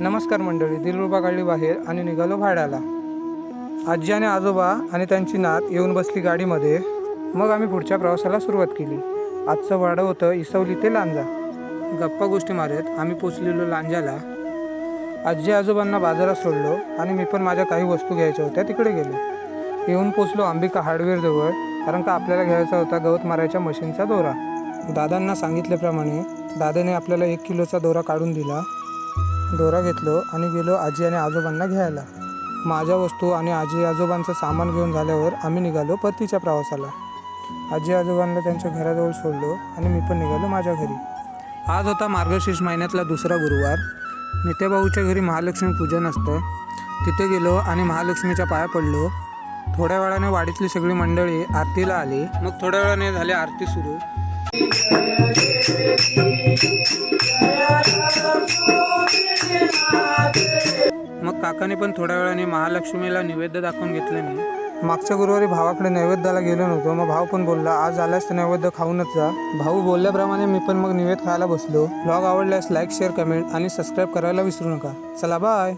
नमस्कार मंडळी, दिलरुबा काढली बाहेर आणि निघालो भाड्याला। आजी आणि आजोबा आणि त्यांची नात येऊन बसली गाडीमध्ये। मग आम्ही पुढच्या प्रवासाला सुरुवात केली। आजचं भाडं होतं इसवली ते लांजा। गप्पा गोष्टी मारत आम्ही पोचलेलो लांजाला। आजी आजोबांना बाजारात सोडलो आणि मी पण माझ्या काही वस्तू घ्यायच्या होत्या तिकडे गेलो। येऊन पोचलो अंबिका हार्डवेअर जवळ, कारण का आपल्याला घ्यायचा होता गवत मारायच्या मशीनचा दोरा। दादांना सांगितल्याप्रमाणे दादाने आपल्याला 1 किलोचा दोरा काढून दिला। दोरा घेतलो आणि गेलो आजी आणि आजोबांना घ्यायला। माझ्या वस्तू आणि आजी आजोबांचं सामान घेऊन झाल्यावर आम्ही निघालो परतीच्या प्रवासाला। आजी आजोबांना त्यांच्या घराजवळ सोडलो आणि मी पण निघालो माझ्या घरी। आज होता मार्गशीर्ष महिन्यातला दुसरा गुरुवार। नित्याभाऊच्या घरी महालक्ष्मी पूजन असतं। तिथे गेलो आणि महालक्ष्मीच्या पाया पडलो। थोड्या वेळाने वाडीतली सगळी मंडळी आरतीला आली। मग थोड्या वेळाने झाली आरती सुरू। मग काकाने पण थोड्या वेळाने महालक्ष्मीला नैवेद्य दाखवून घेतलं नाही। मागच्या गुरुवारी भावाकडे नैवेद्याला गेलो नव्हतो। मग भाऊ पण बोलला आज आल्यास तर नैवेद्य खाऊनच जा। भाऊ बोलल्याप्रमाणे मी पण मग नैवेद्य खायला बसलो। ब्लॉग आवडल्यास लाईक, शेअर, कमेंट आणि सबस्क्राईब करायला विसरू नका। चला बाय।